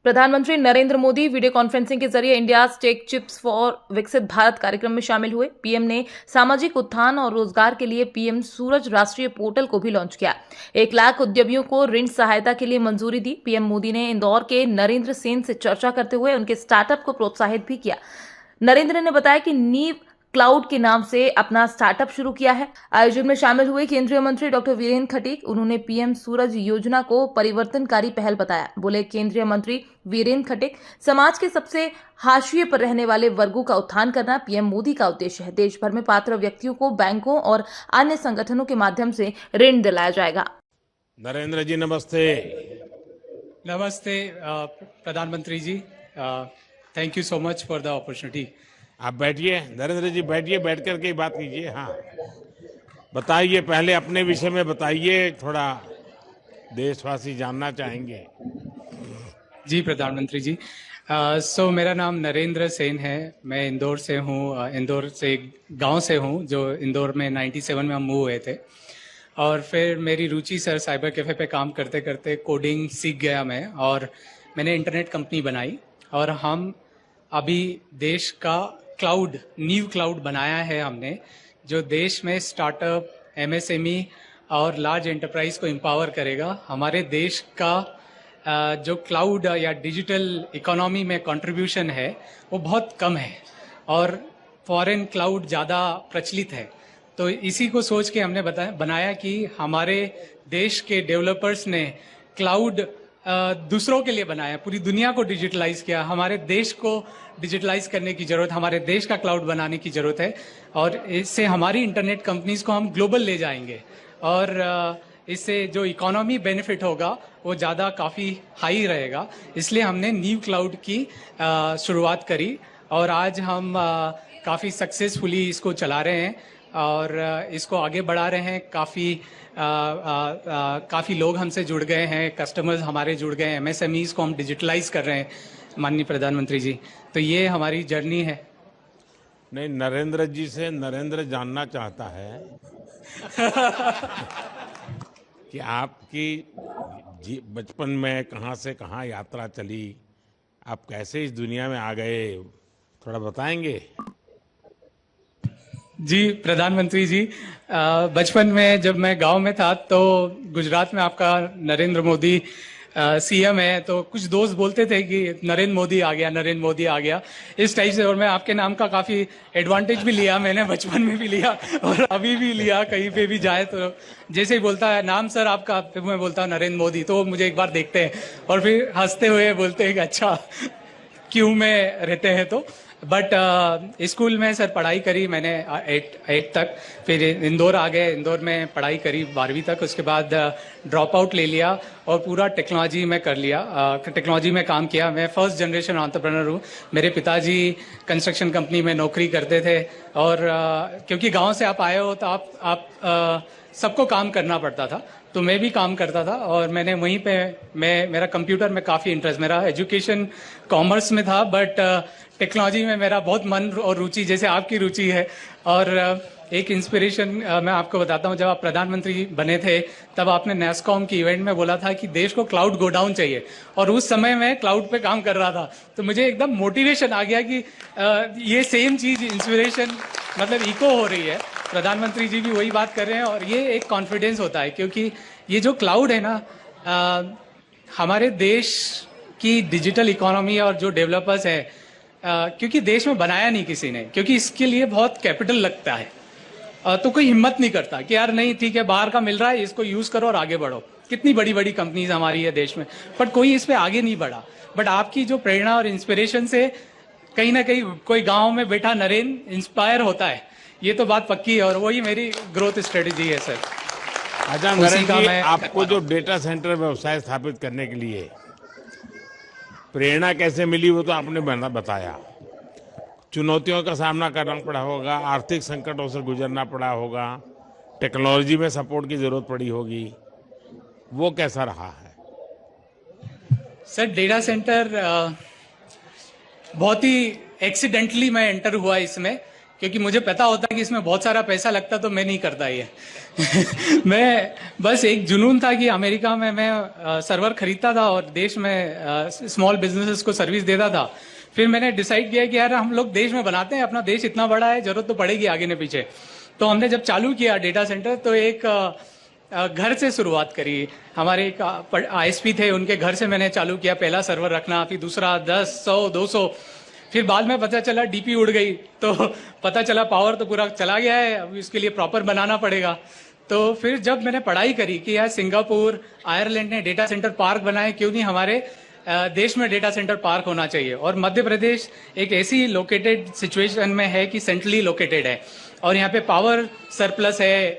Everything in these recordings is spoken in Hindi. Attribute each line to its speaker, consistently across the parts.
Speaker 1: प्रधानमंत्री नरेंद्र मोदी वीडियो कॉन्फ्रेंसिंग के जरिए इंडिया टेक चिप्स फॉर विकसित भारत कार्यक्रम में शामिल हुए। पीएम ने सामाजिक उत्थान और रोजगार के लिए पीएम सूरज राष्ट्रीय पोर्टल को भी लॉन्च किया। 1 लाख उद्यमियों को ऋण सहायता के लिए मंजूरी दी। पीएम मोदी ने इंदौर के नरेंद्र सेन से चर्चा करते हुए उनके स्टार्टअप को प्रोत्साहित भी किया। नरेंद्र ने बताया कि नीव क्लाउड के नाम से अपना स्टार्टअप शुरू किया है। आयोजन में शामिल हुए केंद्रीय मंत्री डॉक्टर वीरेंद्र खटीक, उन्होंने पीएम सूरज योजना को परिवर्तनकारी पहल बताया। बोले केंद्रीय मंत्री वीरेंद्र खटीक, समाज के सबसे हाशिए पर रहने वाले वर्गों का उत्थान करना पीएम मोदी का उद्देश्य है। देश भर में पात्र व्यक्तियों को बैंकों और अन्य संगठनों के माध्यम से ऋण दिलाया जाएगा।
Speaker 2: नरेंद्र जी नमस्ते।
Speaker 3: नमस्ते प्रधानमंत्री जी, thank you so much for the opportunity.
Speaker 2: आप बैठिए नरेंद्र जी, बैठिए, बैठ करके ही बात कीजिए। हाँ, बताइए, पहले अपने विषय में बताइए, थोड़ा देशवासी जानना चाहेंगे।
Speaker 3: जी प्रधानमंत्री जी, सो मेरा नाम नरेंद्र सेन है। मैं इंदौर से हूँ, इंदौर से गांव से हूँ, जो इंदौर में 97 में हम मूव हुए थे। और फिर मेरी रुचि सर साइबर कैफे पे काम करते करते कोडिंग सीख गया मैं, और मैंने इंटरनेट कंपनी बनाई। और हम अभी देश का क्लाउड, नीव क्लाउड बनाया है हमने, जो देश में स्टार्टअप, एमएसएमई और लार्ज एंटरप्राइज को एम्पावर करेगा। हमारे देश का जो क्लाउड या डिजिटल इकोनॉमी में कंट्रीब्यूशन है वो बहुत कम है, और फॉरेन क्लाउड ज़्यादा प्रचलित है। तो इसी को सोच के हमने बनाया कि हमारे देश के डेवलपर्स ने क्लाउड दूसरों के लिए बनाया, पूरी दुनिया को डिजिटलाइज किया। हमारे देश को डिजिटलाइज करने की जरूरत, हमारे देश का क्लाउड बनाने की जरूरत है, और इससे हमारी इंटरनेट कंपनीज को हम ग्लोबल ले जाएंगे, और इससे जो इकोनॉमी बेनिफिट होगा वो ज़्यादा काफ़ी हाई रहेगा। इसलिए हमने न्यू क्लाउड की शुरुआत करी, और आज हम काफ़ी सक्सेसफुली इसको चला रहे हैं और इसको आगे बढ़ा रहे हैं। काफ़ी लोग हमसे जुड़ गए हैं, कस्टमर्स हमारे जुड़ गए हैं, एमएसएमईज को हम डिजिटलाइज कर रहे हैं माननीय प्रधानमंत्री जी। तो ये हमारी जर्नी है।
Speaker 2: नहीं, नरेंद्र जी से नरेंद्र जानना चाहता है कि आपकी बचपन में कहाँ से कहाँ यात्रा चली, आप कैसे इस दुनिया में आ गए, थोड़ा बताएंगे?
Speaker 3: जी प्रधानमंत्री जी, बचपन में जब मैं गांव में था तो गुजरात में आपका नरेंद्र मोदी सीएम है, तो कुछ दोस्त बोलते थे कि नरेंद्र मोदी आ गया, नरेंद्र मोदी आ गया, इस टाइप से। और मैं आपके नाम का काफ़ी एडवांटेज भी लिया, मैंने बचपन में भी लिया और अभी भी लिया। कहीं पे भी जाए तो जैसे ही बोलता है नाम सर आपका, फिर मैं बोलता हूँ नरेंद्र मोदी, तो मुझे एक बार देखते हैं और फिर हंसते हुए बोलते हैं कि अच्छा क्यों में रहते हैं। तो बट स्कूल में सर पढ़ाई करी मैंने 8 तक, फिर इंदौर आ गए, इंदौर में पढ़ाई करी 12वीं तक। उसके बाद ड्रॉप आउट ले लिया और पूरा टेक्नोलॉजी में कर लिया, टेक्नोलॉजी में काम किया। मैं फर्स्ट जनरेशन एंटरप्रेन्योर हूँ। मेरे पिताजी कंस्ट्रक्शन कंपनी में नौकरी करते थे, और क्योंकि गांव से आप आए हो तो आप सबको काम करना पड़ता था, तो मैं भी काम करता था। और मैंने वहीं पे मेरा कंप्यूटर में काफ़ी इंटरेस्ट, मेरा एजुकेशन कॉमर्स में था, बट टेक्नोलॉजी में मेरा बहुत मन और रुचि, जैसे आपकी रुचि है। और एक इंस्पिरेशन मैं आपको बताता हूँ, जब आप प्रधानमंत्री बने थे तब आपने नेस्कॉम की इवेंट में बोला था कि देश को क्लाउड गो डाउन चाहिए, और उस समय मैं क्लाउड पे काम कर रहा था। तो मुझे एकदम मोटिवेशन आ गया कि ये सेम चीज़, इंस्पिरेशन मतलब इको हो रही है। प्रधानमंत्री जी भी वही बात कर रहे हैं, और ये एक कॉन्फिडेंस होता है, क्योंकि ये जो क्लाउड है ना, हमारे देश की डिजिटल इकोनॉमी और जो डेवलपर्स है, क्योंकि देश में बनाया नहीं किसी ने, क्योंकि इसके लिए बहुत कैपिटल लगता है, तो कोई हिम्मत नहीं करता कि यार नहीं ठीक है बाहर का मिल रहा है, इसको यूज करो और आगे बढ़ो। कितनी बड़ी बड़ी कंपनीज हमारी है देश में, बट कोई इस पे आगे नहीं बढ़ा। बट आपकी जो प्रेरणा और इंस्पिरेशन से कहीं ना कहीं कोई गांव में बैठा नरेंद्र इंस्पायर होता है, ये तो बात पक्की है, और वही मेरी ग्रोथ स्ट्रेटेजी है सर।
Speaker 2: अच्छा नरेंद्र जी, आपको जो डेटा सेंटर व्यवसाय स्थापित करने के लिए प्रेरणा कैसे मिली वो तो आपने बताया। चुनौतियों का सामना करना पड़ा होगा, आर्थिक संकटों से गुजरना पड़ा होगा, टेक्नोलॉजी में सपोर्ट की जरूरत पड़ी होगी, वो कैसा रहा है?
Speaker 3: सर डेटा सेंटर बहुत ही एक्सीडेंटली मैं एंटर हुआ इसमें, क्योंकि मुझे पता होता कि इसमें बहुत सारा पैसा लगता तो मैं नहीं करता ये मैं बस एक जुनून था कि अमेरिका में मैं सर्वर खरीदता था और देश में स्मॉल बिजनेसेस को सर्विस देता था। फिर मैंने डिसाइड किया कि यार हम लोग देश में बनाते हैं, अपना देश इतना बड़ा है, जरूरत तो पड़ेगी आगे न पीछे। तो हमने जब चालू किया डेटा सेंटर तो एक घर से शुरुआत करी। हमारे एक ISP थे, उनके घर से मैंने चालू किया पहला सर्वर रखना, फिर दूसरा 10, 100, 200। फिर बाद में पता चला DP उड़ गई, तो पता चला पावर तो पूरा चला गया है, अब इसके लिए प्रॉपर बनाना पड़ेगा। तो फिर जब मैंने पढ़ाई करी कि यार सिंगापुर, आयरलैंड ने डेटा सेंटर पार्क बनाए, क्यों नहीं हमारे देश में डेटा सेंटर पार्क होना चाहिए। और मध्य प्रदेश एक ऐसी लोकेटेड सिचुएशन में है कि सेंट्रली लोकेटेड है और यहाँ पे पावर सरप्लस है,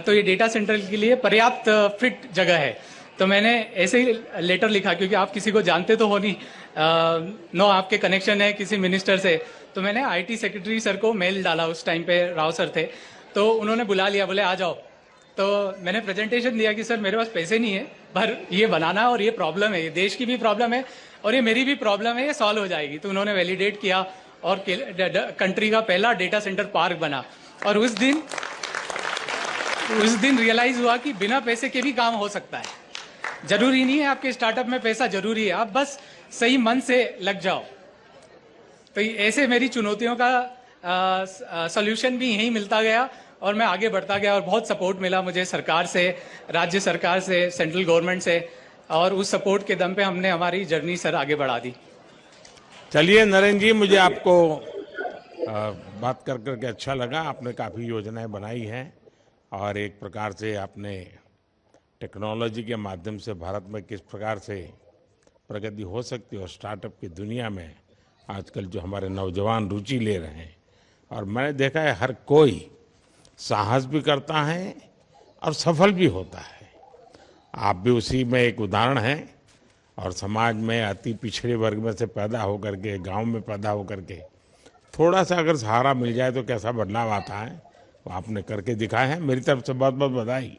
Speaker 3: तो ये डेटा सेंटर के लिए पर्याप्त फिट जगह है। तो मैंने ऐसे ही लेटर लिखा, क्योंकि आप किसी को जानते तो हो नहीं, नो आपके कनेक्शन है किसी मिनिस्टर से। तो मैंने IT सेक्रेटरी सर को मेल डाला, उस टाइम पे राव सर थे, तो उन्होंने बुला लिया, बोले आ जाओ। तो मैंने प्रेजेंटेशन दिया कि सर मेरे पास पैसे नहीं है, पर ये बनाना है और ये प्रॉब्लम है, ये देश की भी प्रॉब्लम है और ये मेरी भी प्रॉब्लम है, ये सॉल्व हो जाएगी। तो उन्होंने वैलिडेट किया और कंट्री का पहला डेटा सेंटर पार्क बना। और उस दिन रियलाइज हुआ कि बिना पैसे के भी काम हो सकता है। जरूरी नहीं है आपके स्टार्टअप में पैसा जरूरी है, आप बस सही मन से लग जाओ। तो ऐसे मेरी चुनौतियों का सॉल्यूशन भी यहीं मिलता गया और मैं आगे बढ़ता गया और बहुत सपोर्ट मिला मुझे सरकार से, राज्य सरकार से, सेंट्रल गवर्नमेंट से, और उस सपोर्ट के दम पे हमने हमारी जर्नी सर आगे बढ़ा दी।
Speaker 2: चलिए नरेंद्र जी, मुझे आपको बात कर करके अच्छा लगा। आपने काफ़ी योजनाएं बनाई हैं और एक प्रकार से आपने टेक्नोलॉजी के माध्यम से भारत में किस प्रकार से प्रगति हो सकती है और स्टार्टअप की दुनिया में आजकल जो हमारे नौजवान रुचि ले रहे हैं, और मैंने देखा है हर कोई साहस भी करता है और सफल भी होता है। आप भी उसी में एक उदाहरण हैं और समाज में अति पिछड़े वर्ग में से पैदा होकर के, गांव में पैदा होकर के थोड़ा सा अगर सहारा मिल जाए तो कैसा बदलाव आता है, वो आपने करके दिखाया है। मेरी तरफ से बहुत बहुत बधाई।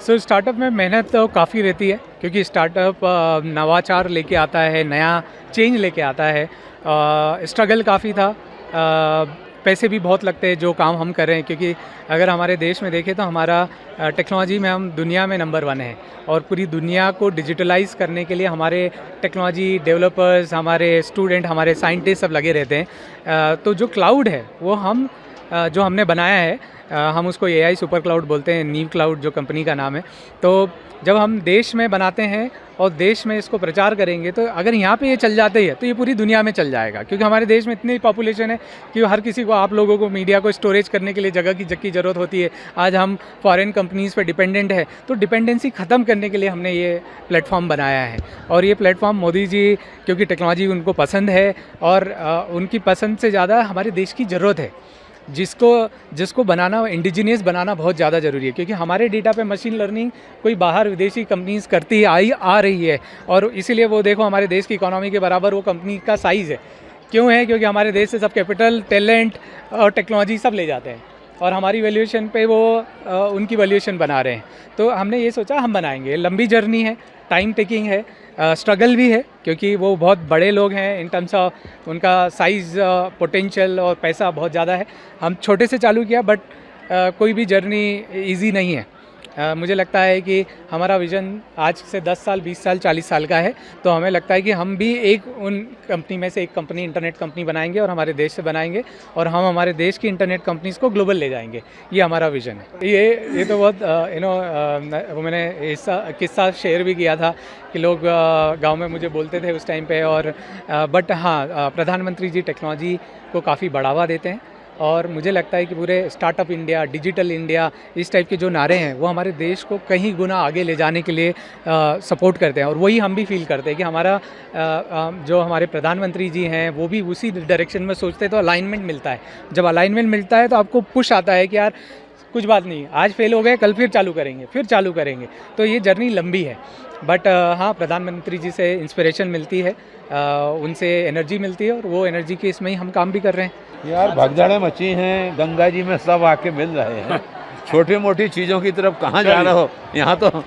Speaker 3: सर स्टार्टअप में मेहनत तो काफ़ी रहती है, क्योंकि स्टार्टअप नवाचार लेके आता है, नया चेंज लेके आता है। स्ट्रगल काफ़ी था, पैसे भी बहुत लगते हैं जो काम हम कर रहे हैं, क्योंकि अगर हमारे देश में देखें तो हमारा टेक्नोलॉजी में हम दुनिया में नंबर 1 है और पूरी दुनिया को डिजिटलाइज करने के लिए हमारे टेक्नोलॉजी डेवलपर्स, हमारे स्टूडेंट, हमारे साइंटिस्ट सब लगे रहते हैं। तो जो क्लाउड है वो जो हमने बनाया है, हम उसको AI सुपर क्लाउड बोलते हैं, नीव क्लाउड जो कंपनी का नाम है। तो जब हम देश में बनाते हैं और देश में इसको प्रचार करेंगे, तो अगर यहाँ पे ये चल जाते हैं तो ये पूरी दुनिया में चल जाएगा, क्योंकि हमारे देश में इतनी पॉपुलेशन है कि हर किसी को, आप लोगों को, मीडिया को स्टोरेज करने के लिए जगह की ज़रूरत होती है। आज हम फॉरेन कंपनीज़ पे डिपेंडेंट है, तो डिपेंडेंसी ख़त्म करने के लिए हमने ये प्लेटफॉर्म बनाया है। और ये प्लेटफॉर्म मोदी जी, क्योंकि टेक्नोलॉजी उनको पसंद है और उनकी पसंद से ज़्यादा हमारे देश की ज़रूरत है, जिसको बनाना, इंडिजिनियस बनाना बहुत ज़्यादा ज़रूरी है। क्योंकि हमारे डेटा पे मशीन लर्निंग कोई बाहर विदेशी कंपनीज करती आ रही है, और इसीलिए वो देखो हमारे देश की इकोनॉमी के बराबर वो कंपनी का साइज़ है। क्यों है? क्योंकि हमारे देश से सब कैपिटल, टैलेंट और टेक्नोलॉजी सब ले जाते हैं और हमारी वैल्यूएशन पे वो उनकी वैल्यूएशन बना रहे हैं। तो हमने ये सोचा हम बनाएंगे। लंबी जर्नी है, टाइम टेकिंग है, स्ट्रगल भी है, क्योंकि वो बहुत बड़े लोग हैं इन टर्म्स ऑफ उनका साइज़, पोटेंशियल और पैसा बहुत ज़्यादा है। हम छोटे से चालू किया, बट कोई भी जर्नी इजी नहीं है। मुझे लगता है कि हमारा विज़न आज से 10 साल, 20 साल, 40 साल का है, तो हमें लगता है कि हम भी एक उन कंपनी में से एक कंपनी, इंटरनेट कंपनी बनाएंगे और हमारे देश से बनाएंगे, और हम हमारे देश की इंटरनेट कंपनीज़ को ग्लोबल ले जाएंगे। ये हमारा विज़न है। ये तो बहुत वो मैंने किस्सा शेयर भी किया था कि लोग गाँव में मुझे बोलते थे उस टाइम पर, और बट हाँ, प्रधानमंत्री जी टेक्नोलॉजी को काफ़ी बढ़ावा देते हैं, और मुझे लगता है कि पूरे स्टार्टअप इंडिया, डिजिटल इंडिया, इस टाइप के जो नारे हैं वो हमारे देश को कहीं गुना आगे ले जाने के लिए सपोर्ट करते हैं। और वही हम भी फील करते हैं कि हमारा जो हमारे प्रधानमंत्री जी हैं वो भी उसी डायरेक्शन में सोचते हैं, तो अलाइनमेंट मिलता है। जब अलाइनमेंट मिलता है तो आपको पुश आता है कि यार कुछ बात नहीं, आज फेल हो गए, कल फिर चालू करेंगे। तो ये जर्नी लंबी है, बट हाँ, प्रधानमंत्री जी से इंस्पिरेशन मिलती है, उनसे एनर्जी मिलती है, और वो एनर्जी के इसमें ही हम काम भी कर रहे हैं।
Speaker 4: यार भगदड़ें मची हैं गंगा जी में, सब आके मिल रहे हैं। छोटी मोटी चीज़ों की तरफ कहाँ जा रहे हो, यहाँ तो